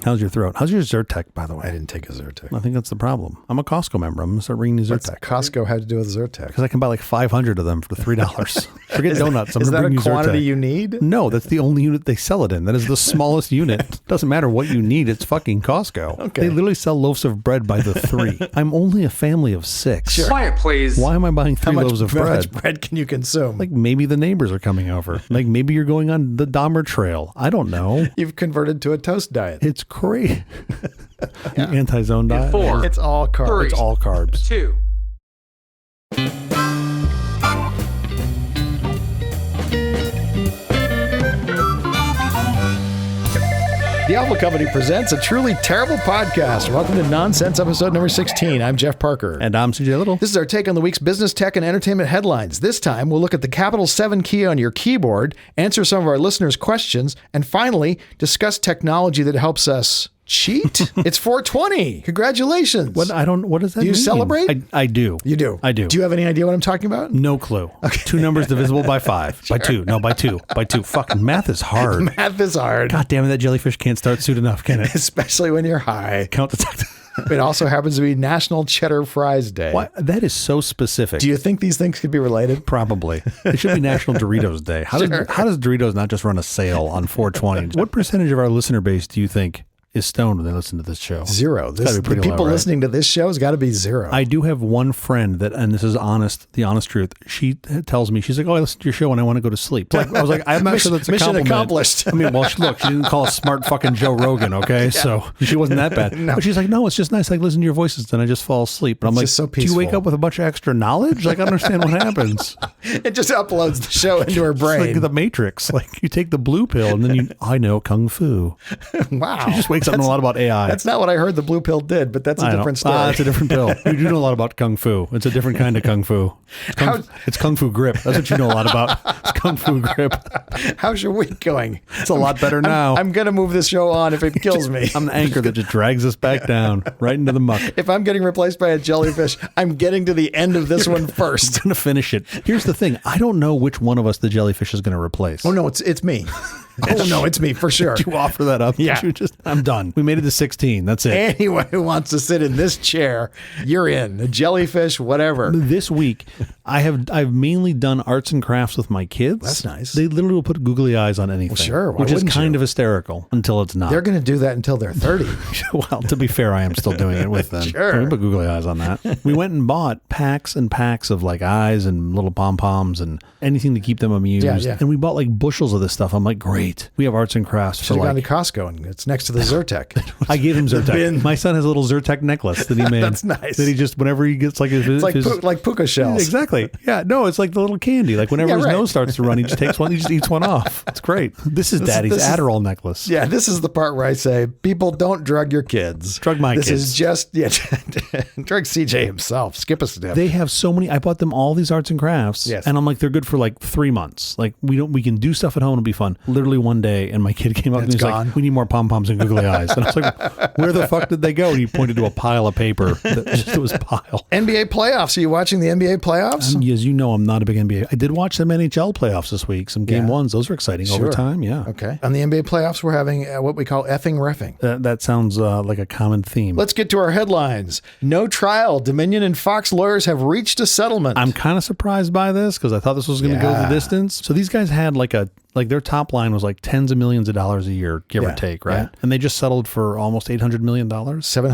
How's your throat? How's your Zyrtec, by the way? I didn't take a Zyrtec. I think that's the problem. I'm a Costco member. I'm going to start bringing you What's Zyrtec. Costco had to do with Zyrtec? Because I can buy like 500 of them for $3. Forget donuts. I'm Is going to that bring a you quantity Zyrtec. you need? No, that's the only unit they sell it in. That is the smallest unit. Doesn't matter what you need. It's fucking Costco. Okay. They literally sell loaves of bread by the 3. I'm only a family of 6. Sure. Quiet, please. Why am I buying 3 loaves of How bread? much bread can you consume? Like maybe the neighbors are coming over. Like maybe you're going on the Dahmer Trail. I don't know. You've converted to a toast diet. It's crazy. Anti-zone diet. 4, It's all carbs. 3, It's all carbs. 2. The Alpha Company presents a truly terrible podcast. Welcome to Nonsense episode number 16. I'm Jeff Parker. And I'm CJ Little. This is our take on the week's business, tech, and entertainment headlines. This time, we'll look at the Capital 7 key on your keyboard, answer some of our listeners' questions, and finally, discuss technology that helps us cheat. It's 420. Congratulations. What does that mean? Do you celebrate? I do. You do? I do. Do you have any idea what I'm talking about? No clue. Okay. 2 numbers divisible by 5. By 2. No, by 2. By 2. Fucking math is hard. Math is hard. God damn it, that jellyfish can't start soon enough, can it? Especially when you're high. Count the It also happens to be National Cheddar Fries Day. Why? That is so specific. Do you think these things could be related? Probably. It should be National Doritos Day. How does Doritos not just run a sale on 420? What percentage of our listener base do you think is stoned when they listen to this show? 0. gotta be pretty The people low, right? listening to this show has got to be 0. I do have one friend that, and this is the honest truth. She tells me, she's like, "Oh, I listen to your show and I want to go to sleep." Like, I was like, "I'm not sure that's a Mission compliment." accomplished. I mean, well, look, she didn't call us smart fucking Joe Rogan, okay? So she wasn't that bad. No. But she's like, "No, it's just nice. I listen to your voices and I just fall asleep." And I'm It's like, just so "Do you wake peaceful. up with a bunch of extra knowledge? Like, I don't understand what happens." It just uploads the show into her It's brain. like the Matrix. Like, you take the blue pill and then I know Kung Fu. Wow. She just wakes up knowing a lot about AI. That's not what I heard the blue pill did, but that's a different story. It's a different pill. You do know a lot about Kung Fu. It's a different kind of Kung Fu. It's Kung Fu grip. That's what you know a lot about. It's Kung Fu grip. How's your week going? It's a lot better now. I'm going to move this show on if it kills me. I'm the anchor that just drags us back down right into the muck. If I'm getting replaced by a jellyfish, I'm getting to the end of this one I'm first. going to finish it. Here's the thing. I don't know which one of us the jellyfish is going to replace. Oh, no, it's me. Oh, no, it's me for sure. Did you offer that up? Yeah. I'm done. We made it to 16. That's it. Anyone who wants to sit in this chair, you're in. A jellyfish, whatever. This week, I've mainly done arts and crafts with my kids. That's nice. They literally will put googly eyes on anything. Well, sure. Why Which is wouldn't kind you? of hysterical until it's not. They're going to do that until they're 30. Well, to be fair, I am still doing it with them. Sure. We put googly eyes on that. We went and bought packs and packs of like eyes and little pom-poms and anything to keep them amused. Yeah. And we bought like bushels of this stuff. I'm like, great. We have arts and crafts for Should have gone to like... Costco, and it's next to the Zyrtec. I gave him Zyrtec. bin. My son has a little Zyrtec necklace that he made. That's nice. That he just, whenever he gets like his... It's like puka shells. Exactly. Yeah. No, it's like the little candy. Like whenever Yeah, his right. nose starts to run, he just takes one. He just eats one off. It's great. This is Daddy's this is- Adderall necklace. Yeah, this is the part where I say, people, don't drug your kids. Drug my this kids. is just, drug CJ himself. Skip a step. They have so many. I bought them all these arts and crafts, Yes. and I'm like, they're good for like 3 months. Like we can do stuff at home and be fun. Literally one day, and my kid came up and It's he's gone. like, "We need more pom poms and googly eyes." And I was like, "Where the fuck did they go?" And he pointed to a pile of paper. It was a pile. NBA playoffs. Are you watching the NBA playoffs? As you know, I'm not a big NBA. I did watch some NHL playoffs this week. Some game Yeah. ones. Those were exciting. Sure. Overtime. Yeah. Okay. On the NBA playoffs, we're having what we call effing reffing. That sounds like a common theme. Let's get to our headlines. No trial. Dominion and Fox lawyers have reached a settlement. I'm kind of surprised by this because I thought this was going to go Yeah. the distance. So these guys had like their top line was like tens of millions of dollars a year, give or Yeah. take, right? Yeah. And they just settled for almost $800 million.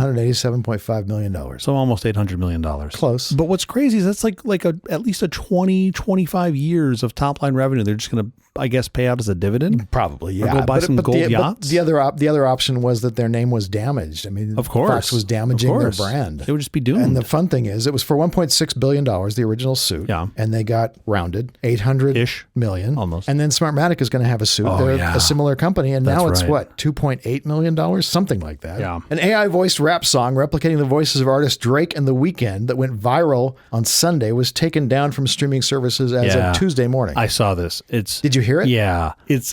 $787.5 million. So almost $800 million. Close. But what's crazy is that's like at least a 20, 25 years of top line revenue. They're just going to, I guess, pay out as a dividend. Probably, Or yeah. go buy some gold the, yachts. The other option was that their name was damaged. I mean, Of course. Fox was damaging Of their course. brand. They would just be doomed. And the fun thing is, it was for $1.6 billion, the original suit. Yeah. And they got rounded, 800 million. Almost. And then Smartmatic is going to have a suit. Oh, They're yeah. a similar company. And now That's it's right. what, $2.8 million? Something like that. Yeah. An AI voiced rap song replicating the voices of artists Drake and The Weeknd that went viral on Sunday was taken down from streaming services as Yeah. of Tuesday morning. I saw this. Did you you hear it? Yeah,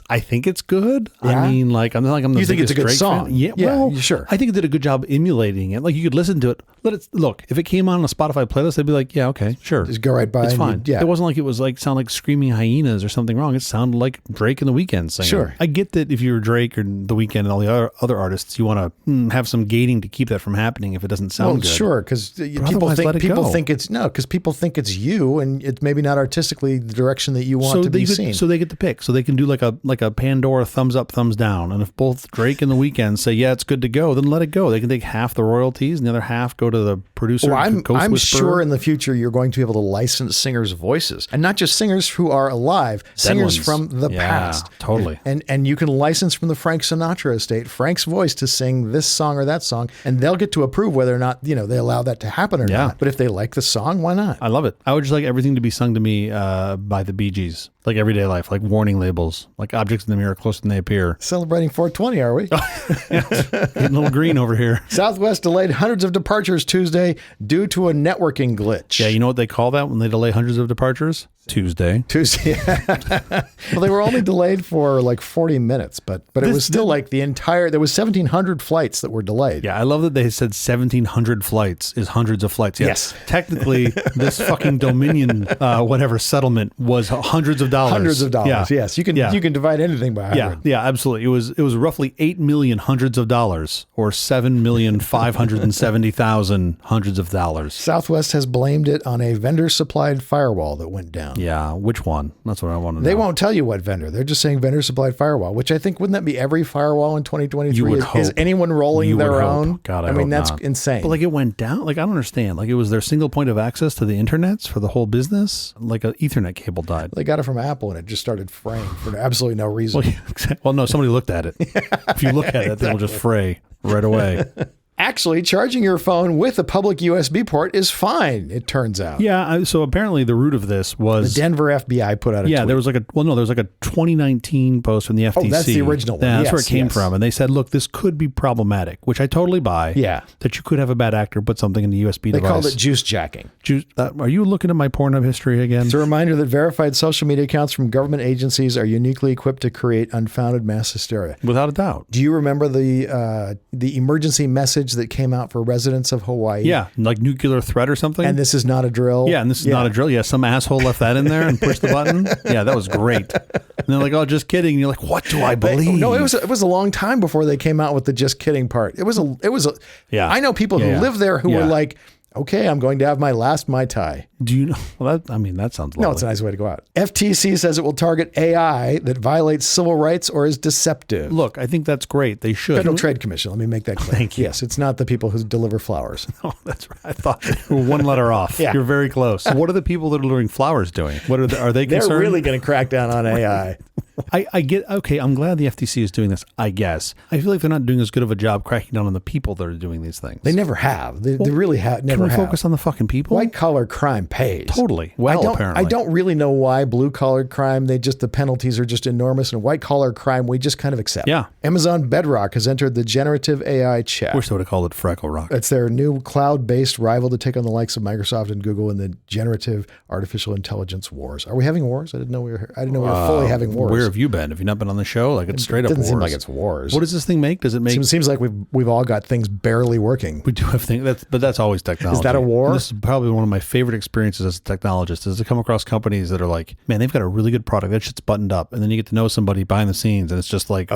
I think it's good. Yeah? I mean, I'm the You think it's a biggest good Drake song? fan. Yeah, Yeah, well, sure. I think it did a good job emulating it. Like you could listen to it. Look. If it came on a Spotify playlist, I'd be like, yeah, okay, sure, Just go right by. it's and fine. Yeah. It wasn't like it was like sound like screaming hyenas or something wrong. It sounded like Drake and The Weeknd singing. Sure. I get that if you're Drake or The Weeknd and all the other artists, you want to have some gating to keep that from happening if it doesn't sound Well, good. sure, because people otherwise, let it go. think it's you, and it's maybe not artistically the direction that you want to be seen. So they get to pick. So they can do like a Pandora thumbs up, thumbs down. And if both Drake and The Weeknd say, yeah, it's good to go, then let it go. They can take half the royalties and the other half go to the producer. Well, I'm Whisperer. sure in the future you're going to be able to license singers' voices, and not just singers who are alive, singers ones. from the Yeah, past. totally. And you can license from the Frank Sinatra estate Frank's voice to sing this song or that song, and they'll get to approve whether or not they allow that to happen or Yeah. not. But if they like the song, why not? I love it. I would just like everything to be sung to me by the Bee Gees, like everyday life, like warning labels, like objects in the mirror closer than they appear. Celebrating 420, are we? Getting a little green over here. Southwest delayed hundreds of departures Tuesday due to a networking glitch. Yeah, you know what they call that when they delay hundreds of departures? Tuesday. Well, they were only delayed for like 40 minutes, but it was still like there was 1,700 flights that were delayed. Yeah, I love that they said 1,700 flights is hundreds of flights. Yeah, Yes. Technically, this fucking Dominion, whatever settlement was hundreds of dollars. Hundreds of dollars. Yeah. Yes, you can divide anything by 100. Yeah, absolutely. It was roughly 8 million hundreds of dollars, or 7,570,000 hundreds of dollars. Southwest has blamed it on a vendor-supplied firewall that went down. Yeah, which one? That's what I want to know. They won't tell you what vendor. They're just saying vendor-supplied firewall, which I think, wouldn't that be every firewall in 2023? You would Is hope. anyone rolling You would their hope. own? God, I mean, hope that's not. insane. But like it went down. Like I don't understand. Like it was their single point of access to the internets for the whole business. Like an Ethernet cable died. they got it from Apple, and it just started fraying for absolutely no reason. Well, no, somebody looked at it. If you look at it, thing will just fray right away. Actually, charging your phone with a public USB port is fine, it turns out. Yeah. So apparently the root of this was The Denver FBI put out a tweet. there was like a 2019 post from the FTC. Oh, that's the original one. That's where it Yes, came yes. from. And they said, look, this could be problematic, which I totally buy. Yeah. That you could have a bad actor put something in the USB They device. called it juice jacking. Are you looking at my Pornhub history again? It's a reminder that verified social media accounts from government agencies are uniquely equipped to create unfounded mass hysteria. Without a doubt. Do you remember the emergency message that came out for residents of Hawaii? Yeah. Like nuclear threat or something. And this is not a drill. Yeah, and this is not a drill. Yeah, some asshole left that in there and pushed the button. Yeah, that was great. And they're like, "Oh, just kidding." And you're like, "What do I believe?" No, it was a long time before they came out with the just kidding part. It was a. Yeah. I know people who Yeah. live there who Yeah. were like, "Okay, I'm going to have my last Mai Tai." Do you know? Well, that sounds lovely. No, it's a nice way to go out. FTC says it will target AI that violates civil rights or is deceptive. Look, I think that's great. They should. Federal Trade Commission. Let me make that clear. Thank you. Yes, it's not the people who deliver flowers. Oh, that's right. I thought you were one letter off. Yeah. You're very close. What are the people that are delivering flowers doing? What are they They're concerned? really going to crack down on AI. I get, okay, I'm glad the FTC is doing this, I guess. I feel like they're not doing as good of a job cracking down on the people that are doing these things. They never have. They really have. Never Can we have. focus on the fucking people? White collar crime pays. Totally. Well, apparently. I don't really know why blue collar crime. The penalties are just enormous, and white collar crime we just kind of accept. Yeah. Amazon Bedrock has entered the generative AI chat. Wish they would have called it Freckle Rock. It's their new cloud-based rival to take on the likes of Microsoft and Google in the generative artificial intelligence wars. Are we having wars? I didn't know we were fully having wars. Where have you been? Have you not been on the show? Like it's straight up Doesn't wars. seem like it's wars. What does this thing make? Does it make? Seems like we've all got things barely working. We do have things, but that's always technology. Is that a war? And this is probably one of my favorite experiences as a technologist, is to come across companies that are like, man, they've got a really good product. That shit's buttoned up. And then you get to know somebody behind the scenes, and it's just like,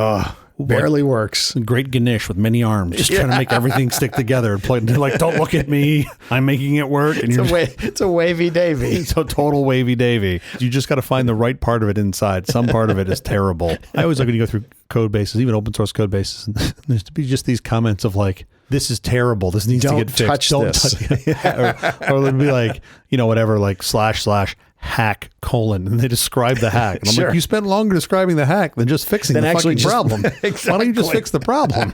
Barely works. great Ganesh with many arms, just trying to make everything stick together. And they're like, don't look at me. I'm making it work. And It's a wavy davy. It's a total wavy davy. You just got to find the right part of it inside. Some part of it is terrible. I always like when you go through code bases, even open source code bases, and there's to be just these comments of like, this is terrible. This needs to get fixed. Don't touch this. or it'd be like, whatever, like / hack : and they describe the hack. And I'm Sure. like, you spent longer describing the hack than just fixing the actually fucking just- problem. Why don't you just fix the problem?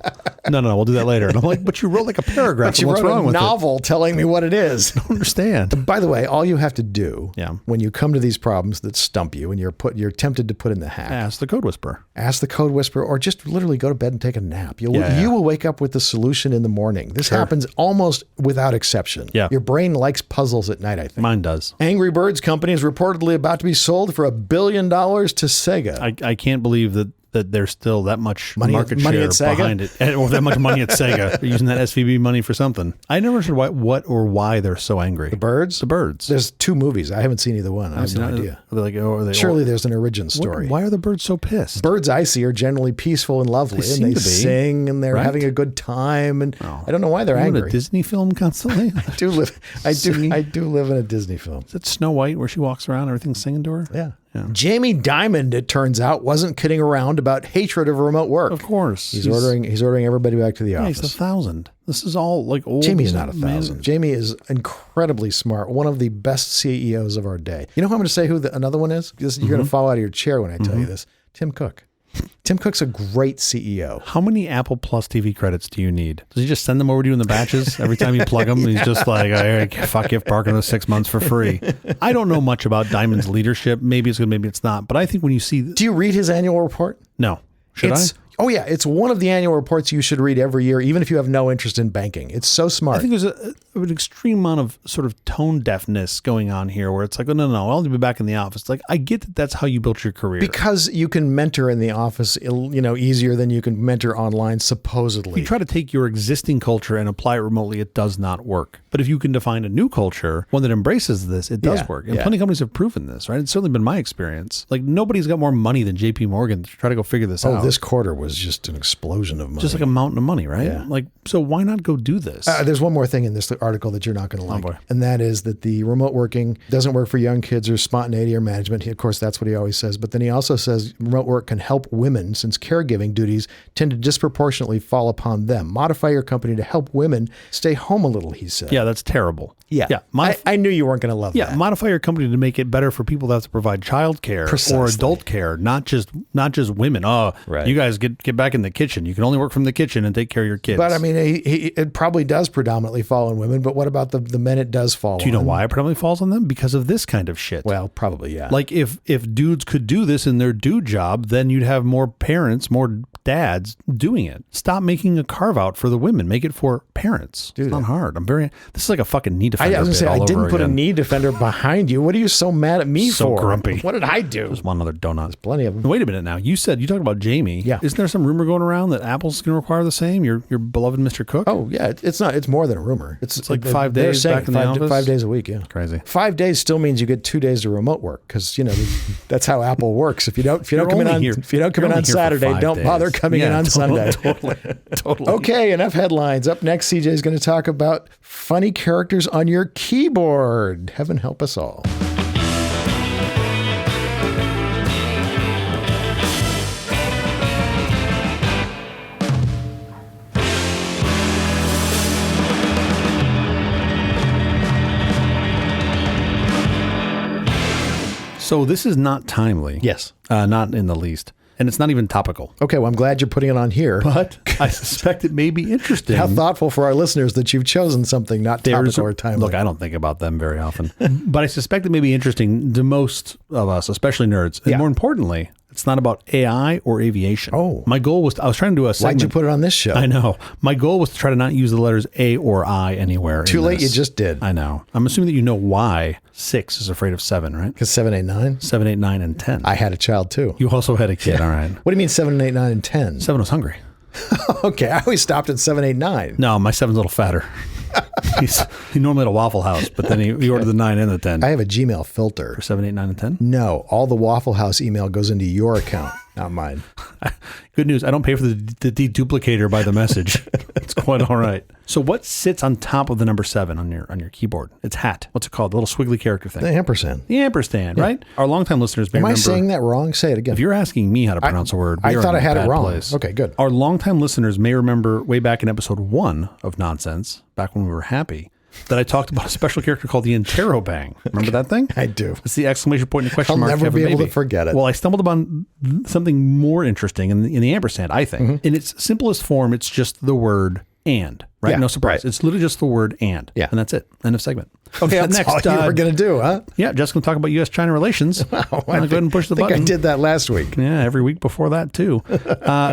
No, we'll do that later. And I'm like, but you wrote like a paragraph. But you What's wrote wrong a with it? novel telling me what it is. I don't understand. By the way, all you have to do Yeah. when you come to these problems that stump you and you're tempted to put in the hack, Ask the code whisperer. ask the code whisperer, or just literally go to bed and take a nap. You Yeah. will wake up with the solution in the morning. This happens almost without exception. Yeah. Your brain likes puzzles at night, I think. Mine does. Angry Birds Company is reportedly about to be sold for $1 billion to Sega. I can't believe that there's still that much market money share at Sega? behind it, or that much money at Sega. They're using that SVB money for something. I never understood why they're so angry. The Birds? The Birds. There's 2 movies. I haven't seen either one. I have no idea. Surely there's an origin story. Why are the birds so pissed? Birds I see are generally peaceful and lovely, They and seem they to be, sing and they're right? having a good time. And I don't know why they're You in angry. a Disney film constantly? I do live in a Disney film. Is it Snow White where she walks around, everything's singing to her? Yeah. Jamie Dimon, it turns out, wasn't kidding around about hatred of remote work. Of course. He's ordering everybody back to the office. He's 1,000. This is all like old. Jamie's not 1,000. Jamie is incredibly smart. One of the best CEOs of our day. You know who I'm going to say another one is? You're going to fall out of your chair when I tell you this. Tim Cook. Tim Cook's a great CEO. How many Apple Plus TV credits do you need? Does he just send them over to you in the batches every time you plug them? He's just like, fuck you, Parker, those 6 months for free. I don't know much about Diamond's leadership. Maybe it's good, maybe it's not. But I think when you see... Do you read his annual report? No. Should I? Oh, yeah. It's one of the annual reports you should read every year, even if you have no interest in banking. It's so smart. I think there's an extreme amount of sort of tone deafness going on here where it's like, oh, no, I'll be back in the office. Like, I get that that's how you built your career. Because you can mentor in the office, easier than you can mentor online, supposedly. You try to take your existing culture and apply it remotely, it does not work. But if you can define a new culture, one that embraces this, it does work. And plenty of companies have proven this, right? It's certainly been my experience. Like, nobody's got more money than JP Morgan to try to go figure this out. Oh, this quarter was just an explosion of money. Just like a mountain of money, right? Yeah. Like, so why not go do this? There's one more thing in this article that you're not going to like. And that is that the remote working doesn't work for young kids or spontaneity or management. Of course, that's what he always says. But then he also says remote work can help women since caregiving duties tend to disproportionately fall upon them. Modify your company to help women stay home a little, he said. Yeah, that's terrible. Yeah. I knew you weren't going to love that. Yeah, modify your company to make it better for people that have to provide child care or adult care, not just women. Oh, right. You guys get back in the kitchen. You can only work from the kitchen and take care of your kids. But I mean, it probably does predominantly fall on women. But what about the men it does fall on? Do you know why it predominantly falls on them? Because of this kind of shit. Well, probably, yeah. Like if dudes could do this in their dude job, then you'd have more parents, more dads doing it. Stop making a carve out for the women. Make it for parents. Dude, it's not hard. This is like a fucking need defender. I was going to say, I didn't put a need defender behind you. What are you so mad at me for? So grumpy. What did I do? There's one other donut. There's plenty of them. Wait a minute now. You talked about Jamie. Yeah. Isn't there some rumor going around that Apple's going to require the same? Your beloved Mr. Cook? Oh, yeah. It's not. It's more than a rumor. It's like 5 days back in the office? 5 days a week, yeah. Crazy. 5 days still means you get 2 days of remote work because, that's how Apple works. If you don't come in on Saturday, don't bother coming in on Sunday. Totally. Okay, enough headlines. Up next, CJ is going to talk about funny characters on your keyboard. Heaven help us all. So this is not timely. Yes. Not in the least. And it's not even topical. Okay, well, I'm glad you're putting it on here. But I suspect it may be interesting. How thoughtful for our listeners that you've chosen something not topical or timely. Look, I don't think about them very often. But I suspect it may be interesting to most of us, especially nerds. And more importantly, it's not about AI or aviation. Oh. My goal was, I was trying to do a segment. Why'd you put it on this show? I know. My goal was to try to not use the letters A or I anywhere. Too late, you just did. I know. I'm assuming that you know why 6 is afraid of 7, right? Because 7, 8, 9? 7, 8, 9, and 10. I had a child too. You also had a kid, all right. What do you mean 7, 8, 9, and 10? 7 was hungry. Okay, I always stopped at 7, 8, 9. No, my 7's a little fatter. He normally had a Waffle House, but then he ordered the 9 and the 10. I have a Gmail filter. For 7, 8, 9, and 10? No, all the Waffle House email goes into your account, not mine. Good news. I don't pay for the deduplicator by the message. It's quite all right. So what sits on top of the number 7 on your keyboard? It's hat. What's it called? The little squiggly character thing. The ampersand. The ampersand, right? Our longtime listeners may remember. Am I saying that wrong? Say it again. If you're asking me how to pronounce a word, I thought I had it wrong. Okay, good. Our longtime listeners may remember way back in episode 1 of Nonsense, back when we were happy, that I talked about a special character called the Interrobang. Remember that thing? I do. It's the exclamation point and question mark. I'll never be able to forget it. Well, I stumbled upon something more interesting in the ampersand, I think. Mm-hmm. In its simplest form, it's just the word and, right? Yeah, no surprise. Right. It's literally just the word and. Yeah. And that's it. End of segment. Okay, up That's next. all you were going to do, huh? Yeah, just going to talk about U.S.-China relations. I go ahead and push the think button. I did that last week. Yeah, every week before that, too.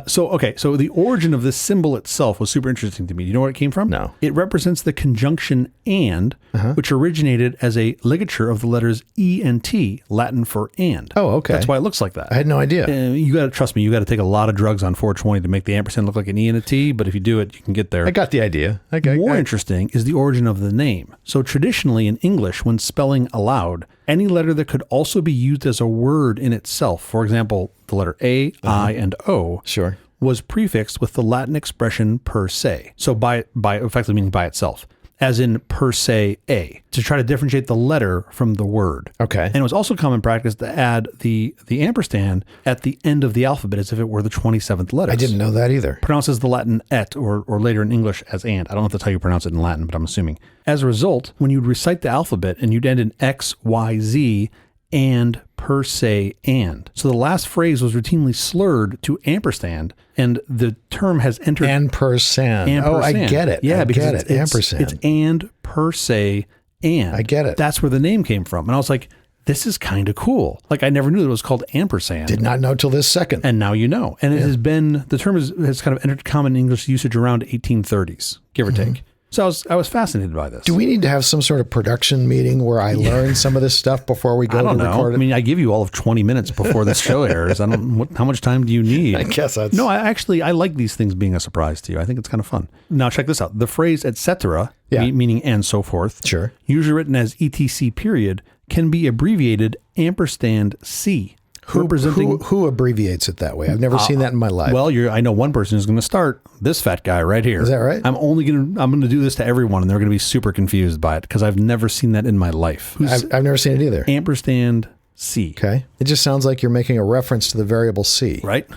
So the origin of this symbol itself was super interesting to me. You know where it came from? No. It represents the conjunction and, which originated as a ligature of the letters E and T, Latin for and. Oh, okay. That's why it looks like that. I had no idea. You got to trust me. You got to take a lot of drugs on 420 to make the ampersand look like an E and a T. But if you do it, you can get there. I got the idea. More interesting is the origin of the name. So traditionally in English, when spelling aloud, any letter that could also be used as a word in itself, for example, the letter A, I, and O, Sure. was prefixed with the Latin expression per se. So by effectively meaning by itself, as in per se a, to try to differentiate the letter from the word. Okay. And it was also common practice to add the ampersand at the end of the alphabet as if it were the 27th letter. I didn't know that either. Pronounced as the Latin et, or later in English as and. I don't know if that's how you pronounce it in Latin, but I'm assuming. As a result, when you'd recite the alphabet and you'd end in X, Y, Z, and per se and. So the last phrase was routinely slurred to ampersand, and the term has entered Ampersand. Oh, I get it. Yeah, I because get it. Ampersand. It's and per se and. I get it. That's where the name came from. And I was like, this is kind of cool. Like I never knew that it was called ampersand. Did not know till this second. And now you know. And it has been, the term has kind of entered common English usage around 1830s, give or take. So I was fascinated by this. Do we need to have some sort of production meeting where I learn some of this stuff before we go I don't to know. record it? I mean, I give you all of 20 minutes before this show airs. I don't. How much time do you need? I guess that's... No, I like these things being a surprise to you. I think it's kind of fun. Now check this out. The phrase etc., meaning and so forth, Sure. usually written as etc period, can be abbreviated ampersand C. Who abbreviates it that way? I've never seen that in my life. Well, I know one person who's going to start. This fat guy right here. Is that right? I'm going to do this to everyone, and they're going to be super confused by it because I've never seen that in my life. I've never seen it either. Ampersand C. Okay. It just sounds like you're making a reference to the variable C. Right?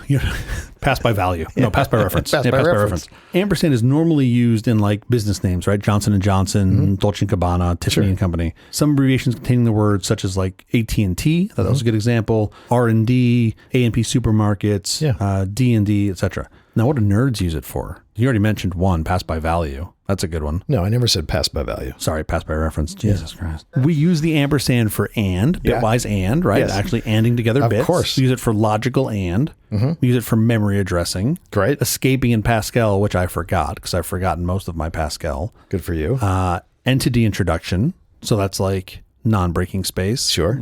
Pass by value. No, pass by reference. Pass by reference. Ampersand is normally used in like business names, right? Johnson & Johnson, Dolce & Gabbana, Tiffany & Company. Some abbreviations containing the words such as like AT&T, that was a good example, R&D, A&P Supermarkets, D&D, etc. Now, what do nerds use it for? You already mentioned one, pass by value. That's a good one. No, I never said pass by value. Sorry, pass by reference. Jesus Christ. We use the ampersand for and, bitwise and, right? Yes. Actually anding together bits. Of course. We use it for logical and. We use it for memory addressing. Great. Escaping in Pascal, which I forgot because I've forgotten most of my Pascal. Good for you. Entity introduction. So that's like non-breaking space. Sure.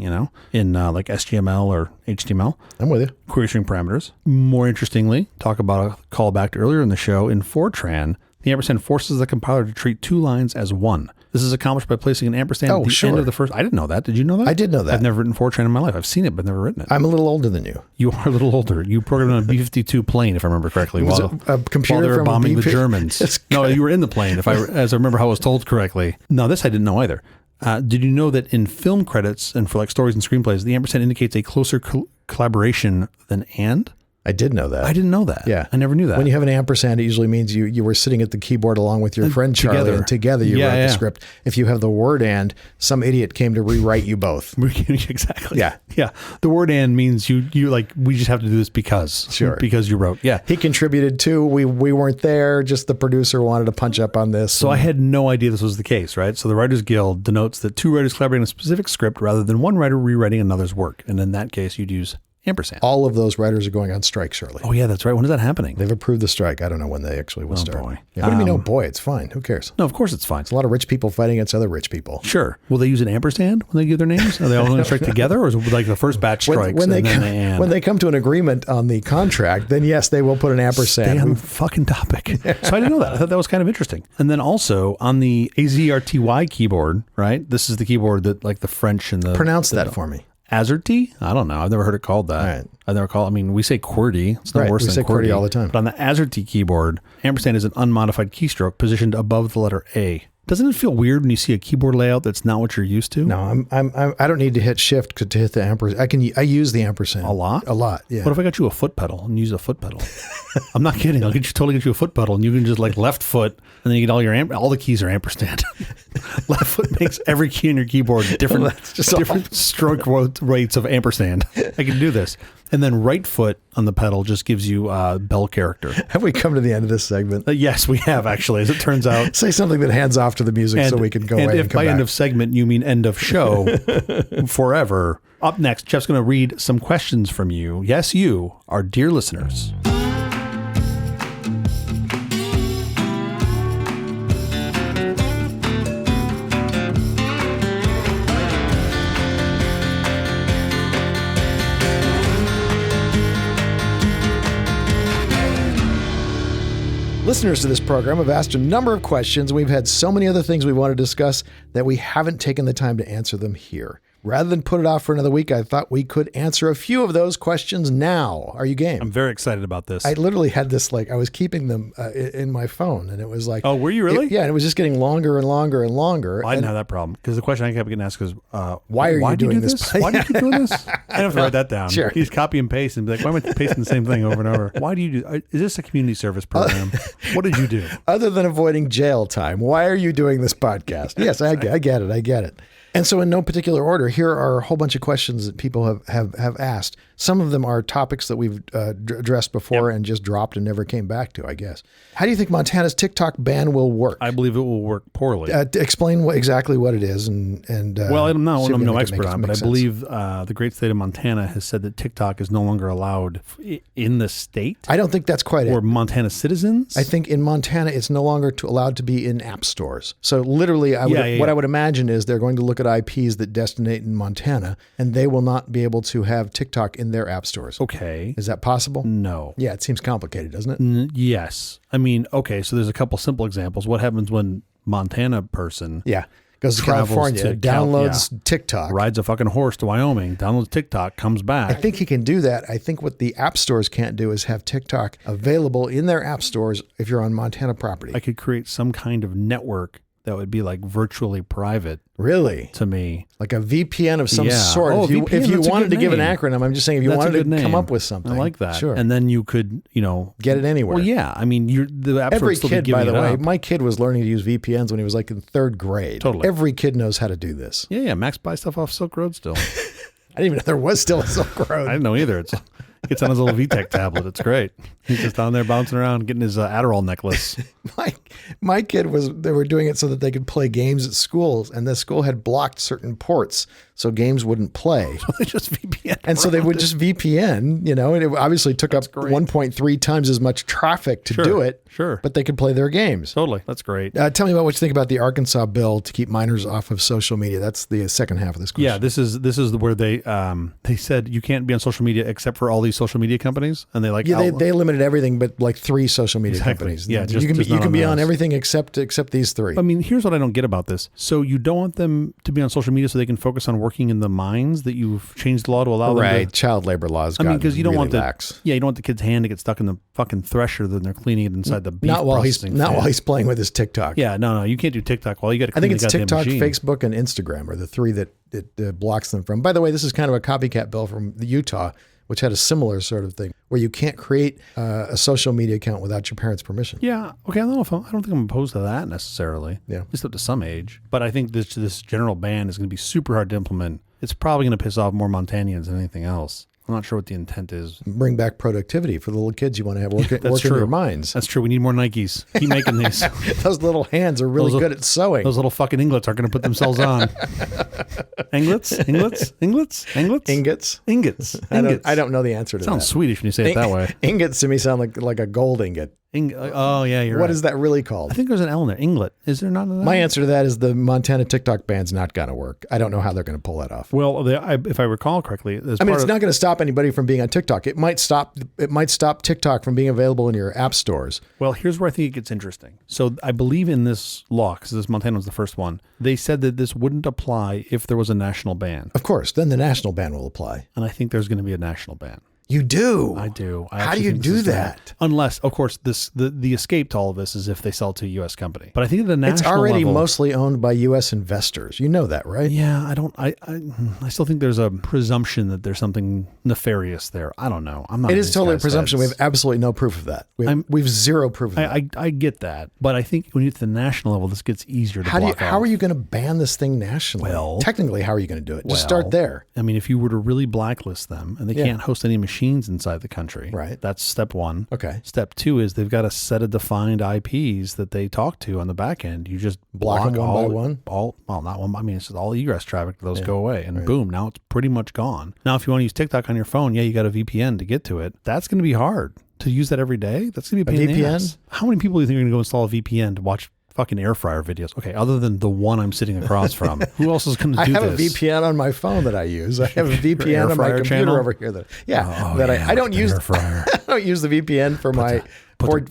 In like SGML or HTML. I'm with you. Query string parameters. More interestingly, talk about a callback to earlier in the show. In Fortran, the ampersand forces the compiler to treat two lines as one. This is accomplished by placing an ampersand at the end of the first. I didn't know that. Did you know that? I did know that. I've never written Fortran in my life. I've seen it, but never written it. I'm a little older than you. You are a little older. You programmed on a B-52 plane, if I remember correctly, Was while it a computer they were from a bombing the BP? Germans. No, you were in the plane, as I remember how I was told correctly. No, this I didn't know either. Did you know that in film credits and for like stories and screenplays, the ampersand indicates a closer collaboration than and? I did know that. I didn't know that. Yeah. I never knew that. When you have an ampersand, it usually means you were sitting at the keyboard along with your friend Charlie, together. and together you wrote the script. If you have the word and, some idiot came to rewrite you both. Exactly. Yeah. Yeah. The word and means you like, we just have to do this because. Sure. Because you wrote. Yeah. He contributed too. We weren't there. Just the producer wanted to punch up on this. So I had no idea this was the case, right? So the Writers Guild denotes that two writers collaborate on a specific script rather than one writer rewriting another's work. And in that case, you'd use ampersand. All of those writers are going on strike shortly. Oh, yeah, that's right. When is that happening? They've approved the strike. I don't know when they actually will start. Boy. Yeah. What do you mean, oh boy? It's fine. Who cares? No, of course it's fine. It's a lot of rich people fighting against other rich people. Sure. Will they use an ampersand when they give their names? Are they all going to strike together? Or is it like the first batch strikes when and when they come to an agreement on the contract, then yes, they will put an ampersand. Stay on the fucking topic. So I didn't know that. I thought that was kind of interesting. And then also on the AZERTY keyboard, right? This is the keyboard that like the French and the... Pronounce that for me. AZERTY? I don't know. I've never heard it called that. All right. I've never called. I mean, we say QWERTY. It's no worse we than say QWERTY all the time. But on the AZERTY keyboard, ampersand is an unmodified keystroke positioned above the letter A. Doesn't it feel weird when you see a keyboard layout that's not what you're used to? No, I don't need to hit shift to hit the ampersand. I use the ampersand a lot. Yeah. What if I got you a foot pedal and use a foot pedal? I'm not kidding. I'll totally get you a foot pedal, and you can just like left foot, and then you get all the keys are ampersand. Left foot makes every key in your keyboard different stroke rates of ampersand. I can do this. And then right foot on the pedal just gives you bell character. Have we come to the end of this segment? Yes, we have actually, as it turns out. Say something that hands off off to the music so we can go away and if come by back. end of segment you mean end of show forever. Up next, Jeff's going to read some questions from you. Yes, you, our dear listeners. Listeners to this program have asked a number of questions. We've had so many other things we want to discuss that we haven't taken the time to answer them here. Rather than put it off for another week, I thought we could answer a few of those questions now. Are you game? I'm very excited about this. I literally had this, I was keeping them in my phone, and it was like... Oh, were you really? Yeah, and it was just getting longer and longer and longer. Well, I didn't have that problem because the question I kept getting asked is, why are you doing this? Why do you keep doing this? I have to write that down. Sure. You just copy and paste and be like, why am I pasting the same thing over and over? Why do you do? Is this a community service program? What did you do? Other than avoiding jail time, why are you doing this podcast? Yes, I get it. And so in no particular order, here are a whole bunch of questions that people have asked. Some of them are topics that we've addressed before and just dropped and never came back to, I guess. How do you think Montana's TikTok ban will work? I believe it will work poorly. Explain exactly what it is. Well, I'm no expert on it, but I sense. believe the great state of Montana has said that TikTok is no longer allowed in the state. I don't think that's quite or it. Montana citizens. I think in Montana, it's no longer allowed to be in app stores. So literally, what I would imagine is they're going to look at IPs that destinate in Montana, and they will not be able to have TikTok in their app stores. Okay. Is that possible? No. Yeah, it seems complicated, doesn't it? Yes. I mean, okay, so there's a couple simple examples. What happens when Montana person Goes to travels California, to downloads TikTok. rides a fucking horse to Wyoming, downloads TikTok, comes back. I think he can do that. I think what the app stores can't do is have TikTok available in their app stores if you're on Montana property. I could create some kind of network that would be like virtually private Really? to me. Like a VPN of some Yeah. sort. Oh, if you VPN, that's a wanted good to give an name. acronym, I'm just saying if you That's a wanted to good come name. up with something. I like that. Sure. And then you could, Get it anywhere. Well, yeah. I mean, the app store Every would still be kid, by giving the it way, up. my kid was learning to use VPNs when he was like in third grade. Totally. Every kid knows how to do this. Yeah. Max buys stuff off Silk Road still. I didn't even know there was still a Silk Road. I didn't know either. It's on his little VTech tablet. It's great. He's just down there bouncing around, getting his Adderall necklace. My kid they were doing it so that they could play games at schools, and the school had blocked certain ports so games wouldn't play. They just VPN. And so they would around just VPN, and it obviously took up great. 1.3 times as much traffic to Sure, do it. sure. But they could play their games. Totally. That's great. Tell me about what you think about the Arkansas bill to keep minors off of social media. That's the second half of this question. Yeah, this is where they said you can't be on social media except for all these social media companies, and they limited everything but like 3 social media companies. Yeah, you can just be not on those. everything except these 3. I mean, here's what I don't get about this. So you don't want them to be on social media so they can focus on working in the mines that you've changed the law to allow them Right, to. child labor laws. I mean, because you don't really want lax. you don't want the kid's hand to get stuck in the fucking thresher then they're cleaning it inside the beef Not while he's processing not fan. while he's playing with his TikTok. Yeah, no, you can't do TikTok while you got to I clean think it's the goddamn TikTok, machine. Facebook, and Instagram are the 3 that it blocks them from. By the way, this is kind of a copycat bill from Utah, which had a similar sort of thing where you can't create a social media account without your parents' permission. Yeah, okay. I don't think I'm opposed to that necessarily. Yeah. At least up to some age. But I think this general ban is going to be super hard to implement. It's probably going to piss off more Montanians than anything else. I'm not sure what the intent is. Bring back productivity for the little kids you want to have working That's in true. their minds. That's true. We need more Nikes. Keep making these. Those little hands are really Those good at sewing. Those little fucking inglets aren't going to put themselves on. Inglets? Ingots? Ingots? Ingots. I don't know the answer to Sounds that. Swedish when you say it that way. Ingots to me sound like a gold ingot. Oh, yeah, you're right. What is that really called? I think there's an L in there. Inglet. Is there not? My answer to that is the Montana TikTok ban's not going to work. I don't know how they're going to pull that off. Well, if I recall correctly, I mean, it's not going to stop anybody from being on TikTok. It might stop TikTok from being available in your app stores. Well, here's where I think it gets interesting. So I believe in this law, because this Montana was the first one, they said that this wouldn't apply if there was a national ban. Of course, then the national ban will apply. And I think there's going to be a national ban. You do? I do. How do you do that? Unless, of course, the escape to all of this is if they sell to a U.S. company. But I think at the national It's already level, mostly owned by U.S. investors. You know that, right? Yeah, I still think there's a presumption that there's something nefarious there. I don't know. I'm not. It in is these totally a guys' presumption. We heads. have absolutely no proof of that. We've zero proof of that. I get that, but I think when you get to the national level, this gets easier to block How off. are you going to ban this thing nationally? Well- technically, how are you going to do it? Just start there. I mean, if you were to really blacklist them and they can't host any machines machines inside the country. Right. That's step one. Okay. Step two is they've got a set of defined IPs that they talk to on the back end. You just Block them one all, by one? well, not one. I mean, it's just all egress traffic. Those go away, and boom, now it's pretty much gone. Now, if you want to use TikTok on your phone, yeah, you got a VPN to get to it. That's going to be hard to use that every day. That's going to be a pain in the ass. How many people do you think are going to go install a VPN to watch fucking air fryer videos? Okay, other than the one I'm sitting across from, who else is going to do this? I have a VPN on my phone that I use. I have a VPN on my computer channel? over here. I don't use. I don't use the VPN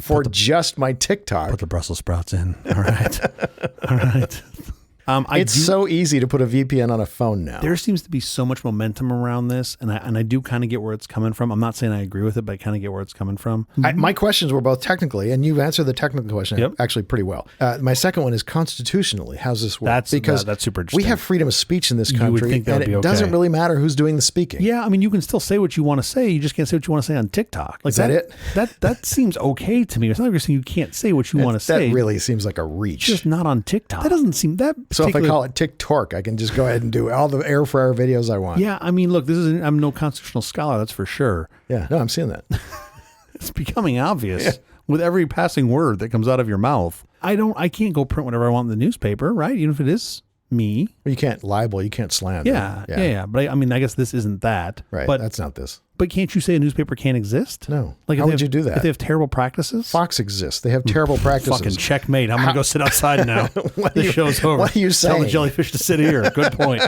for just my TikTok. Put the Brussels sprouts in. All right, all right. It's so easy to put a VPN on a phone now. There seems to be so much momentum around this, and I do kind of get where it's coming from. I'm not saying I agree with it, but I kind of get where it's coming from. My questions were both technically, and you've answered the technical question actually pretty well. My second one is constitutionally. How's this work? That's super interesting. We have freedom of speech in this country, and it okay. doesn't really matter who's doing the speaking. Yeah, I mean, you can still say what you want to say. You just can't say what you want to say on TikTok. Like is that it? That seems okay to me. It's not like you're saying you can't say what you want to say. That really seems like a reach. Just not on TikTok. That doesn't seem that. So if I call it TikTok, I can just go ahead and do all the air fryer videos I want. Yeah, I mean, look, I'm no constitutional scholar, that's for sure. Yeah, no, I'm seeing that. It's becoming obvious with every passing word that comes out of your mouth. I can't go print whatever I want in the newspaper, right? Even if it is me. Well, you can't libel, you can't slander. Yeah. But I mean, I guess this isn't that. Right, but that's not this. But can't you say a newspaper can't exist? No. Like, how would you do that? If they have terrible practices? Fox exists. They have terrible practices. Fucking checkmate. I'm going to go sit outside now. The show's over. What are you saying? Tell the jellyfish to sit here. Good point.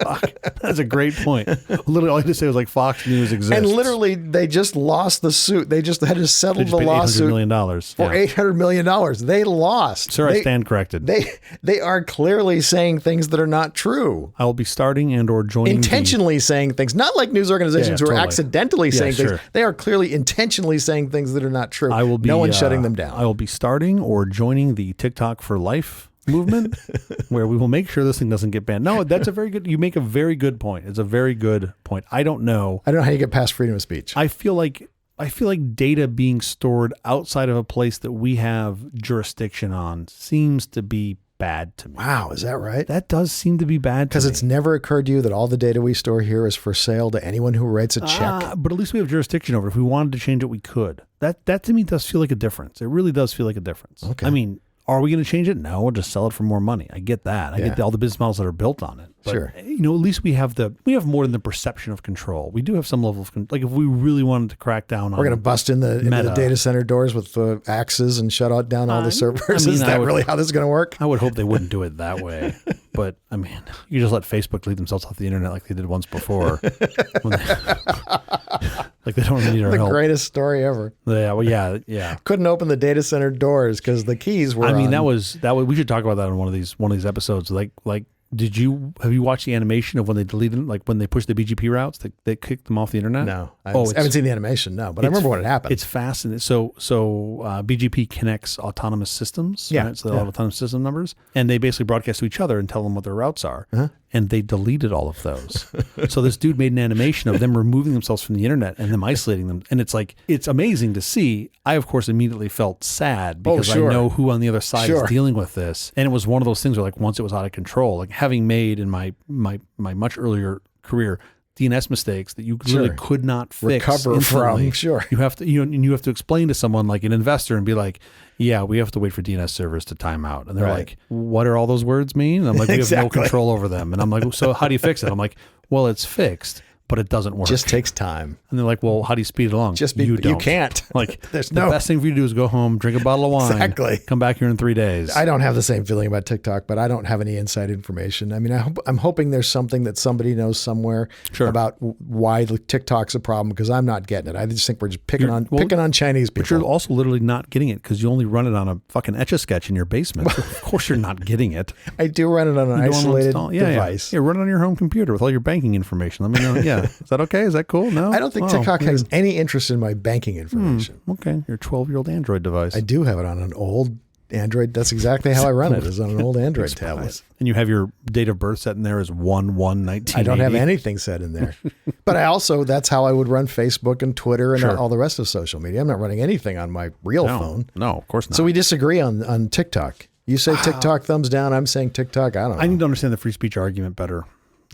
Fuck. That's a great point. Literally, all I had to say was like Fox News exists. And literally, they just lost the suit. They just had to settle the lawsuit. $800 million. For $800 million. They lost. Sir, I stand corrected. They are clearly saying things that are not true. I will be starting and or joining intentionally saying things, not like news organizations who are accidentally saying things. They are clearly intentionally saying things that are not true. No one's shutting them down. I will be starting or joining the TikTok for Life movement, where we will make sure this thing doesn't get banned. No, that's a very good. You make a very good point. It's a very good point. I don't know how you get past freedom of speech. I feel like data being stored outside of a place that we have jurisdiction on seems to be bad to me. Wow, is that right? That does seem to be bad to me. Because it's never occurred to you that all the data we store here is for sale to anyone who writes a check? But at least we have jurisdiction over it. If we wanted to change it, we could. That to me does feel like a difference. It really does feel like a difference. Okay. I mean, are we going to change it? No, we'll just sell it for more money. I get that. I get all the business models that are built on it. But, sure. At least we have more than the perception of control. We do have some level of like if we really wanted to crack down on. We're going to bust into the data center doors with axes and shut down all the servers. Is that really how this is going to work? I would hope they wouldn't do it that way. But I mean, you just let Facebook delete themselves off the internet like they did once before. Like they don't really need our help. The greatest story ever. Yeah, well, yeah. Couldn't open the data center doors because the keys were. I mean, that was. We should talk about that in one of these episodes. Like, have you watched the animation of when they deleted, like when they pushed the BGP routes, they kicked them off the internet? No, I haven't seen the animation. No, but I remember when it happened. It's fascinating. So BGP connects autonomous systems. Yeah, right? So they have autonomous system numbers, and they basically broadcast to each other and tell them what their routes are. Uh-huh. And they deleted all of those. So this dude made an animation of them removing themselves from the internet and them isolating them. And it's like, it's amazing to see. I, of course, immediately felt sad because I know who on the other side is dealing with this. And it was one of those things where, like, once it was out of control, like having made in my much earlier career DNS mistakes that you really could not fix recover instantly. From. Sure, you have to you have to explain to someone like an investor and be like, yeah, we have to wait for DNS servers to time out, and they're like, what do all those words mean? And I'm like, we have no control over them, and I'm like, so how do you fix it? I'm like, well, it's fixed, but it doesn't work. Just takes time. And they're like, well, how do you speed it along? You can't. Like, the best thing for you to do is go home, drink a bottle of wine, exactly. Come back here in 3 days. I don't have the same feeling about TikTok, but I don't have any inside information. I mean, I'm hoping there's something that somebody knows somewhere about why TikTok's a problem, because I'm not getting it. I just think we're just picking on Chinese people. But you're also literally not getting it because you only run it on a fucking Etch-a-Sketch in your basement. So of course you're not getting it. I do run it on an isolated device. Yeah, run it on your home computer with all your banking information. Let me know. Yeah. Is that okay? Is that cool? No? I don't think TikTok has any interest in my banking information. Okay. Your 12-year-old Android device. I do have it on an old Android. That's exactly how I run it, is on an old Android tablet. And you have your date of birth set in there as 1/1/1980. I don't have anything set in there. But that's how I would run Facebook and Twitter and all the rest of social media. I'm not running anything on my real phone. No, of course not. So we disagree on TikTok. You say TikTok thumbs down. I'm saying TikTok. I don't know. I need to understand the free speech argument better.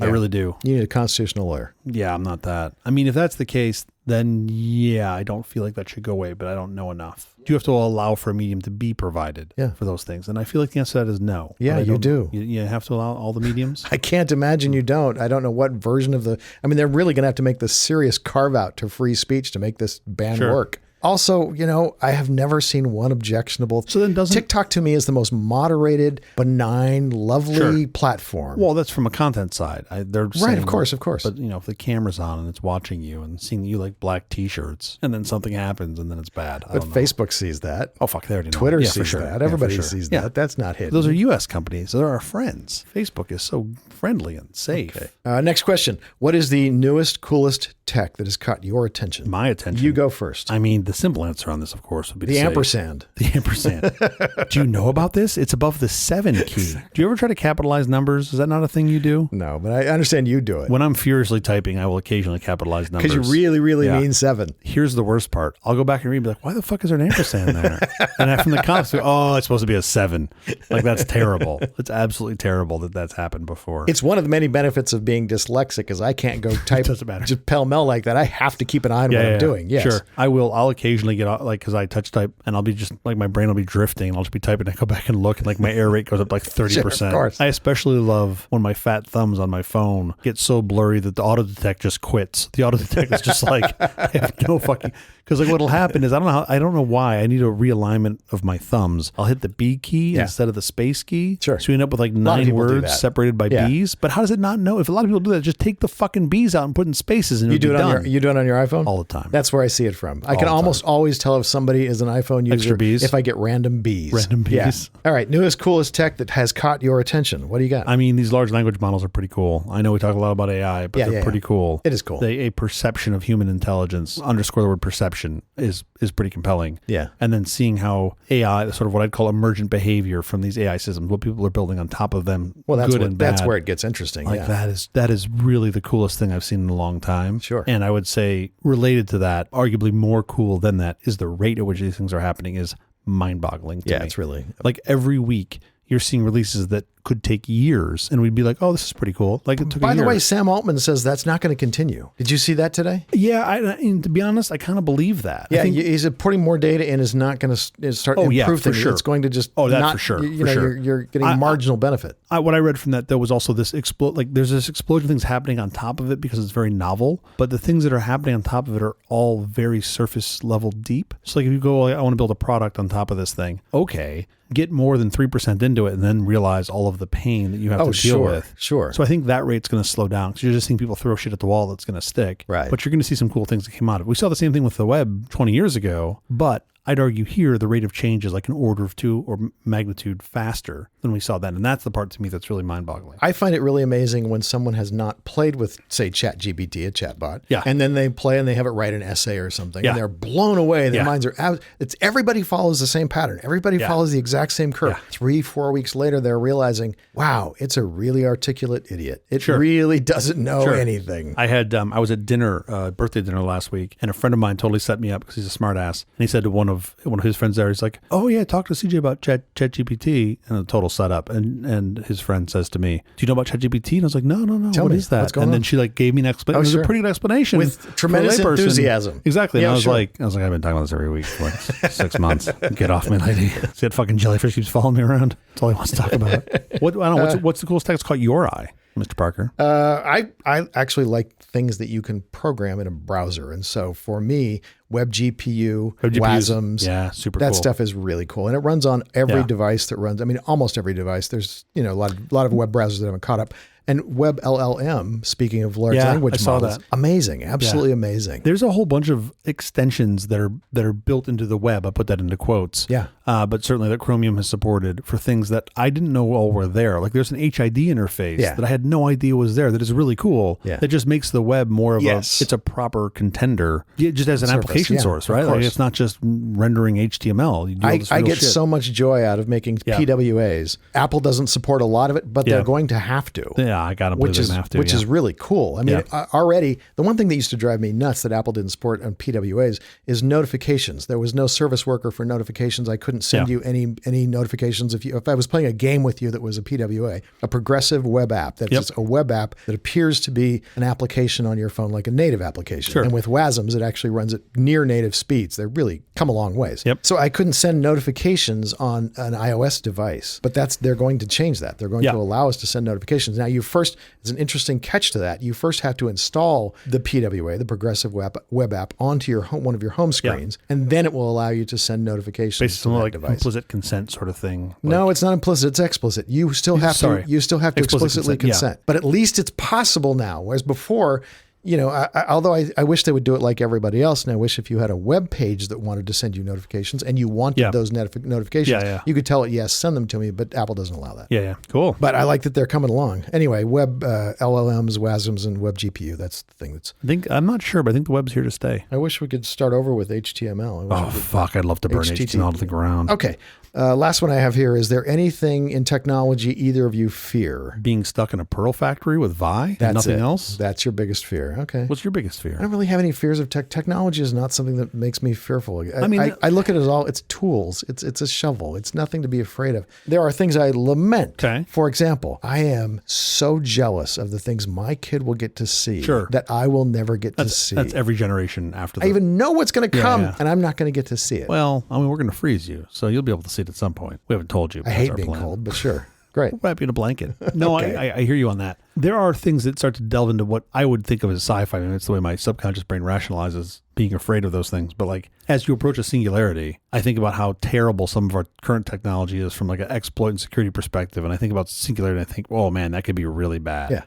I really do. You need a constitutional lawyer. Yeah, I'm not that. I mean, if that's the case, then yeah, I don't feel like that should go away, but I don't know enough. Do you have to allow for a medium to be provided for those things? And I feel like the answer to that is no. Yeah, you do. You have to allow all the mediums? I can't imagine you don't. I don't know what version of they're really going to have to make this serious carve out to free speech to make this ban work. Also, I have never seen one objectionable. So then TikTok to me is the most moderated, benign, lovely platform. Well, that's from a content side. They're right, saying, of course. But if the camera's on and it's watching you and seeing you like black T-shirts, and then something happens and then it's bad. But Facebook sees that. Oh fuck, they already know. Twitter sees that. Everybody sees that. That's not hidden. Those are U.S. companies. They're our friends. Facebook is so friendly and safe. Okay. Next question: what is the newest, coolest tech that has caught your attention? My attention. You go first. I mean, the simple answer on this, of course, would be the ampersand. The ampersand. Do you know about this? It's above the 7 key. Do you ever try to capitalize numbers? Is that not a thing you do? No, but I understand you do it. When I'm furiously typing, I will occasionally capitalize numbers. Because you really, really mean 7. Here's the worst part. I'll go back and read and be like, why the fuck is there an ampersand there? And from the comments, it's supposed to be a 7. Like, that's terrible. It's absolutely terrible that that's happened before. It's one of the many benefits of being dyslexic is I can't go type doesn't matter. Just pell-mell like that. I have to keep an eye on what I'm doing. Yes. Sure. I'll occasionally get out, like, because I touch type and I'll be just like, my brain will be drifting and I'll just be typing and I go back and look and like my error rate goes up like 30%. Sure, of course. I especially love when my fat thumbs on my phone get so blurry that the auto detect just quits. The auto detect is just like, I have no fucking, because like what'll happen is I don't know why I need a realignment of my thumbs. I'll hit the B key instead of the space key. Sure. So you end up with like 9 words separated by B's. But how does it not know? If a lot of people do that, just take the fucking B's out and put in spaces and you do it on your iPhone all the time. That's where I see it from. I can almost always tell if somebody is an iPhone user Extra B's. if I get random B's. Random B's. Yeah. All right. Newest, coolest tech that has caught your attention. What do you got? I mean, these large language models are pretty cool. I know we talk a lot about AI, but they're pretty cool. It is cool. A perception of human intelligence, underscore the word perception, is pretty compelling. Yeah. And then seeing how AI, sort of what I'd call emergent behavior from these AI systems, what people are building on top of them, good and bad. That's where it gets interesting. Like that is really the coolest thing I've seen in a long time. Sure. And I would say related to that, arguably more cool than that, is the rate at which these things are happening is mind-boggling to me. It's really like every week you're seeing releases that could take years and we'd be like, oh, this is pretty cool. Like it took By the way, Sam Altman says that's not going to continue. Did you see that today? Yeah. And to be honest, I kind of believe that. Yeah. He's putting more data in is not going to start improve things. Sure. It's going to just for sure. You're getting marginal benefit. What I read from that, there was also this there's this explosion of things happening on top of it because it's very novel, but the things that are happening on top of it are all very surface level deep. So like if you go, I want to build a product on top of this thing. Okay. Get more than 3% into it and then realize all of the pain that you have to deal with. Sure. So I think that rate's going to slow down because you're just seeing people throw shit at the wall that's going to stick. Right. But you're going to see some cool things that came out of it. We saw the same thing with the web 20 years ago, but I'd argue here the rate of change is like an order of 2 or magnitude faster than we saw then. And that's the part to me that's really mind-boggling. I find it really amazing when someone has not played with, say, ChatGPT, a chatbot, and then they play and they have it write an essay or something, and they're blown away. Their minds are out. It's everybody follows the same pattern. Everybody follows the exact same curve. 3-4 weeks later, they're realizing, wow, it's a really articulate idiot. It really doesn't know anything. I had I was at dinner, birthday dinner last week, and a friend of mine totally set me up because he's a smart ass. And he said to one of his friends there, he's like, oh yeah, talk to CJ about ChatGPT, and a total setup. And his friend says to me, do you know about ChatGPT? And I was like, no. What is that? What's going on? And then she like gave me an explanation. It was a pretty good explanation with tremendous enthusiasm. Exactly. And I was like, I've been talking about this every week for like 6 months. Get off me, lady. See that fucking jellyfish keeps following me around. That's all he wants to talk about. I don't know. What's the coolest tech that's caught your eye, Mr. Parker? I actually like things that you can program in a browser. And so for me, WebGPU, WASMs, super that cool. stuff is really cool. And it runs on every device that runs. I mean, almost every device. There's, a lot of web browsers that haven't caught up. And WebLLM, speaking of large language models, amazing, absolutely amazing. There's a whole bunch of extensions that are built into the web. I put that into quotes. Yeah. But certainly that Chromium has supported for things that I didn't know all were there. Like there's an HID interface that I had no idea was there that is really cool. Yeah. That just makes the web more of it's a proper contender. Just as an application application yeah, source, of right? Like course. it's not just rendering HTML. You do all this I real get shit. so much joy out of making Yeah. PWAs. Apple doesn't support a lot of it, but Yeah. they're going to have to. Yeah, I got to believe Which they're is gonna have to. which yeah. is really cool. I mean, already the one thing that used to drive me nuts that Apple didn't support on PWAs is notifications. There was no service worker for notifications. I couldn't send you any notifications if I was playing a game with you that was a PWA, a progressive web app. That's just a web app that appears to be an application on your phone, like a native application. Sure. And with WASMs, it actually runs at near native speeds. They really come a long ways. Yep. So I couldn't send notifications on an iOS device, but they're going to change that. They're going to allow us to send notifications. Now, there's an interesting catch to that. You first have to install the PWA, the progressive web app, onto your one of your home screens, and then it will allow you to send notifications basically to that like device. implicit consent sort of thing. No, it's not implicit. It's explicit. You still have Sorry. to. You still have to Explicit explicitly consent, consent. But at least it's possible now. Whereas before, although I wish they would do it like everybody else, and I wish if you had a web page that wanted to send you notifications and you wanted those notifications, you could tell it, yes, send them to me. But Apple doesn't allow that. Yeah, cool. But I like that they're coming along. Anyway, web LLMs, WASMs, and web GPU. That's the thing. I'm not sure, but I think the web's here to stay. I wish we could start over with HTML. Oh, fuck. I'd love to burn HTML to the ground. Okay. Last one I have here. Is there anything in technology either of you fear? Being stuck in a Perl factory with Vi and That's nothing it. else? That's your biggest fear. Okay. What's your biggest fear? I don't really have any fears of technology. Is not something that makes me fearful. I mean, I look at it as all, it's tools. It's a shovel. It's nothing to be afraid of. There are things I lament. Okay. For example, I am so jealous of the things my kid will get to see Sure. that I will never get to see. That's every generation after that. I even know what's going to come, yeah. and I'm not going to get to see it. Well, I mean, we're going to freeze you, so you'll be able to see it at some point. We haven't told you. I hate being cold, but sure. Great. We'll wrap you in a blanket. No, Okay. I hear you on that. There are things that start to delve into what I would think of as sci-fi. I mean, it's the way my subconscious brain rationalizes being afraid of those things. But like, as you approach a singularity, I think about how terrible some of our current technology is from like an exploit and security perspective. And I think about singularity and I think, oh man, that could be really bad. Yeah.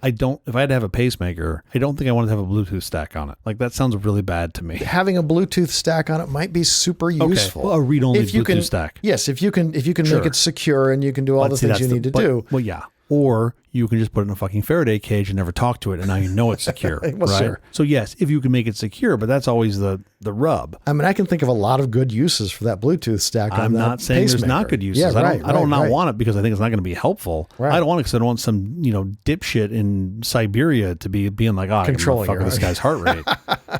If I had to have a pacemaker, I don't think I wanted to have a Bluetooth stack on it. Like that sounds really bad to me. Having a Bluetooth stack on it might be super useful. Well, a read-only If you Bluetooth stack. Yes, if you can Sure. make it secure and you can do all the things you need to do. Well, yeah. Or you can just put it in a fucking Faraday cage and never talk to it, and now you know it's secure. Well, right? sure. So yes, if you can make it secure, but that's always the rub. I mean, I can think of a lot of good uses for that Bluetooth stack. I'm on that not saying there's pacemaker. not good uses. Yeah, I don't want it because I think it's not going to be helpful. Right. I don't want it because I don't want some dipshit in Siberia to be being like, I can Controlling fuck with this your guy's heart rate,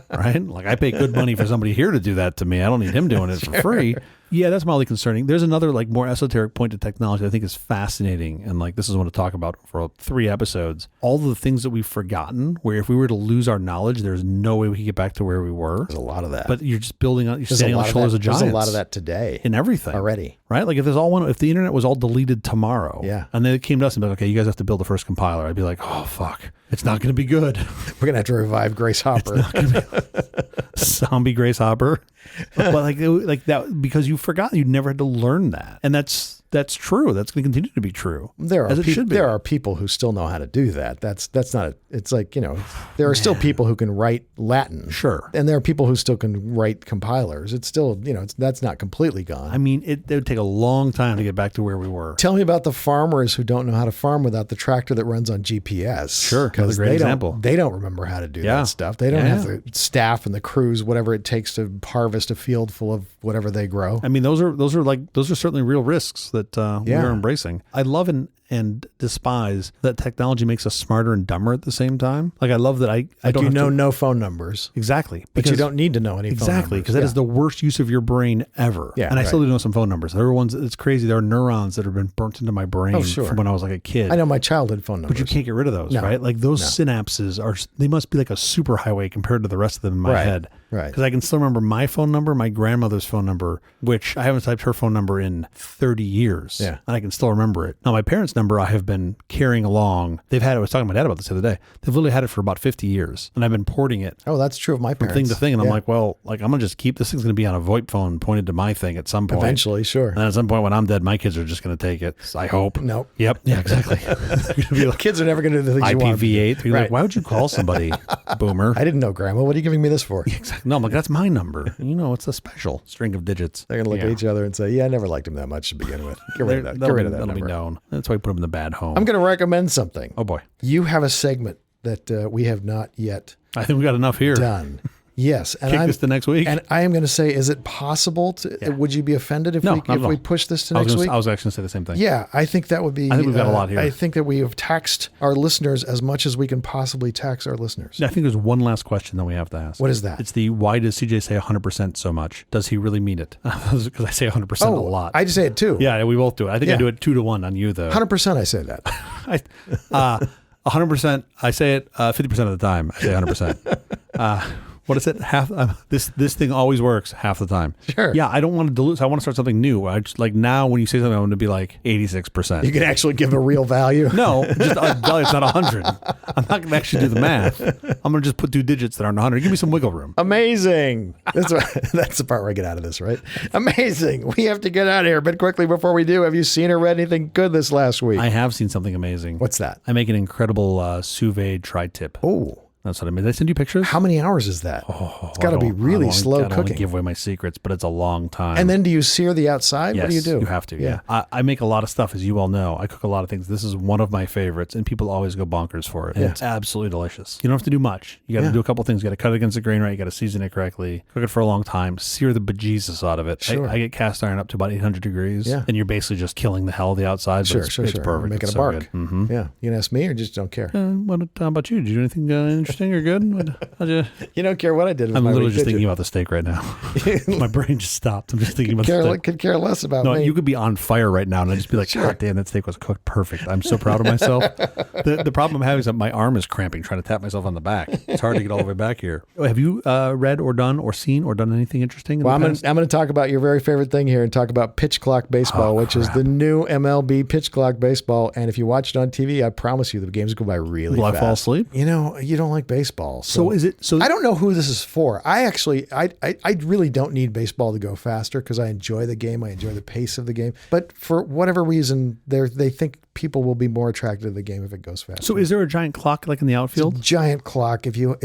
right? Like I pay good money for somebody here to do that to me. I don't need him doing it for free. Yeah, that's mildly concerning. There's another like more esoteric point to technology I think is fascinating, and like this is what I want to talk about for 3 episodes. All the things that we've forgotten, where if we were to lose our knowledge, there's no way we could get back to where we were. There's a lot of that. But you're just building on, you're There's standing on the shoulders of giants. There's a lot of that today in everything already. Right? Like if the internet was all deleted tomorrow, and they came to us and be like, okay, you guys have to build the first compiler. I'd be like, oh fuck, it's not going to be good. We're gonna have to revive Grace Hopper. Zombie Grace Hopper. But like that, because you forgot, you never had to learn that, and that's true. That's going to continue to be true. There as it should be. There are people who still know how to do that. That's not. It's like there are still people who can write Latin. Sure. And there are people who still can write compilers. It's still that's not completely gone. I mean, it would take a long time to get back to where we were. Tell me about the farmers who don't know how to farm without the tractor that runs on GPS. Sure, that's a great example. They don't remember how to do that stuff. They don't have the staff and the crews, whatever it takes to harvest a field full of whatever they grow. I mean, those are certainly real risks that we are embracing. I love and despise that technology makes us smarter and dumber at the same time. Like I love that I don't know no phone numbers. Exactly. But you don't need to know any phone numbers. Exactly, because that is the worst use of your brain ever. Yeah, and I still do know some phone numbers. There are ones, it's crazy. There are neurons that have been burnt into my brain from when I was like a kid. I know my childhood phone numbers. But you can't get rid of those, right? Like those synapses they must be like a superhighway compared to the rest of them in my head. Right. Because I can still remember my phone number, my grandmother's phone number, which I haven't typed her phone number in 30 years. Yeah. And I can still remember it. Now, my parents' number I have been carrying along. They've had it. I was talking to my dad about this the other day. They've literally had it for about 50 years. And I've been porting it. Oh, that's true of my parents. From thing to thing. And I'm like, well, like I'm going to just keep this thing's going to be on a VoIP phone pointed to my thing at some point. Eventually, sure. And then at some point when I'm dead, my kids are just going to take it. I hope. Nope. Yep. Yeah, exactly. Kids are never going to do the things you want. IPv8. You're like, why would you call somebody boomer? I didn't know, Grandma. What are you giving me this for? Exactly. No, I'm like, that's my number. It's a special string of digits. They're going to look at each other and say, yeah, I never liked him that much to begin with. Get rid of that. Get rid of that That'll number. be known. That's why we put them in the bad home. I'm going to recommend something. Oh, boy. You have a segment that we have not yet I think we got enough here. done. Yes. And kick this to next week. And I am going to say, is it possible to, would you be offended if we push this to next week? I was actually going to say the same thing. Yeah, I think that would be. I think we've got a lot here. I think that we have taxed our listeners as much as we can possibly tax our listeners. I think there's one last question that we have to ask. What is that? It's the why does CJ say 100% so much? Does he really mean it? Because I say 100% a lot. I just say it too. Yeah, we both do it. I think I do it 2-1 on you though. 100% I say that. 100%. I say it 50% of the time. I say 100%. What is it? Half this thing always works half the time. Sure. Yeah, I don't want to dilute. So I want to start something new. I just like now when you say something, I want to be like 86%. You can actually give a real value. No, just it's not 100. I'm not going to actually do the math. I'm going to just put 2 digits that aren't 100. Give me some wiggle room. Amazing. That's the part where I get out of this, right? Amazing. We have to get out of here, but quickly before we do, have you seen or read anything good this last week? I have seen something amazing. What's that? I make an incredible sous vide tri-tip. Oh. That's what I mean. Did I send you pictures? How many hours is that? It's got to be really slow I don't want to cooking. give away my secrets, but it's a long time. And then do you sear the outside? Yes, what do you do? You have to, yeah. I make a lot of stuff, as you all know. I cook a lot of things. This is one of my favorites, and people always go bonkers for it. And it's absolutely delicious. You don't have to do much. You got to do a couple things. You got to cut it against the grain right. You got to season it correctly. Cook it for a long time. Sear the bejesus out of it. Sure. I get cast iron up to about 800 degrees. Yeah. And you're basically just killing the hell of the outside. But it's perfect. Making it's a bark. Mm-hmm. Yeah. You can ask me or just don't care. How about you? Did you do anything interesting or good? How'd you... You don't care what I did with I'm my literally week, just did thinking you? about the steak right now. My brain just stopped. I'm just thinking about the steak. Could care less about No, me. you could be on fire right now and I'd just be like, God damn, that steak was cooked perfect. I'm so proud of myself. The problem I'm having is that my arm is cramping trying to tap myself on the back. It's hard to get all the way back here. Have you read or done or seen or done anything interesting? Well, I'm going to talk about your very favorite thing here and talk about Pitch Clock Baseball, which is the new MLB Pitch Clock Baseball. And if you watch it on TV, I promise you the games go by really fast. Will I fall asleep? You know, you don't like baseball. So is it? So I don't know who this is for. I really don't need baseball to go faster because I enjoy the game. I enjoy the pace of the game. But for whatever reason, they think people will be more attracted to the game if it goes faster. So is there a giant clock like in the outfield? It's a giant clock. If you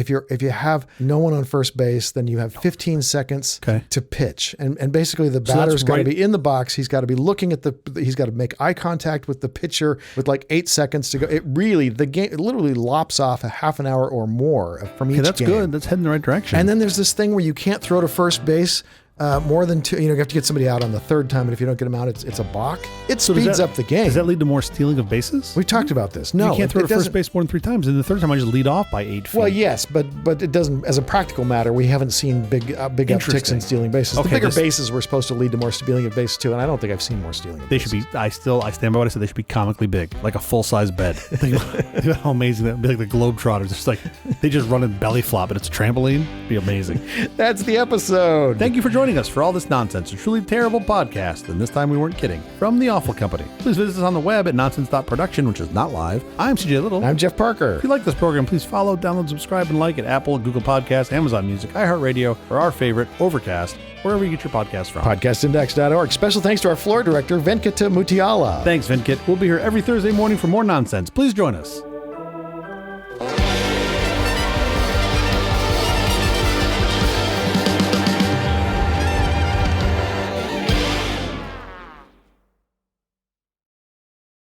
have no one on first base, then you have 15 seconds to pitch. And basically the batter's got to be in the box. He's got to be looking at he's got to make eye contact with the pitcher with like 8 seconds to go. The game literally lops off a half an hour or more from each game. That's good. That's heading in the right direction. And then there's this thing where you can't throw to first base more than 2. You have to get somebody out on the third time, and if you don't get them out, it's a balk. It speeds up the game. Does that lead to more stealing of bases? We talked about this. No, you can't throw to first base more than 3 times, and the third time I just lead off by 8 feet. Well, yes, but it doesn't. As a practical matter, we haven't seen big upticks in stealing bases. The bigger bases were supposed to lead to more stealing of bases too, and I don't think I've seen more stealing of bases. They should be. I stand by what I said. They should be comically big, like a full size bed. Think about how amazing that would be. Like the Globetrotters, just like they just run in belly flop, and it's a trampoline. It'd be amazing. That's the episode. Thank you for joining us for all this nonsense. A truly terrible podcast, and this time we weren't kidding. From The Awful Company. Please visit us on the web at nonsense.production, which is not live. I'm CJ Little. I'm Jeff Parker. If you like this program, please follow, download, subscribe, and like at Apple, Google Podcasts, Amazon Music, iHeartRadio, or our favorite, Overcast, wherever you get your podcasts from. Podcastindex.org. Special thanks to our floor director, Venkata Mutiala. Thanks, Venkat. We'll be here every Thursday morning for more nonsense. Please join us.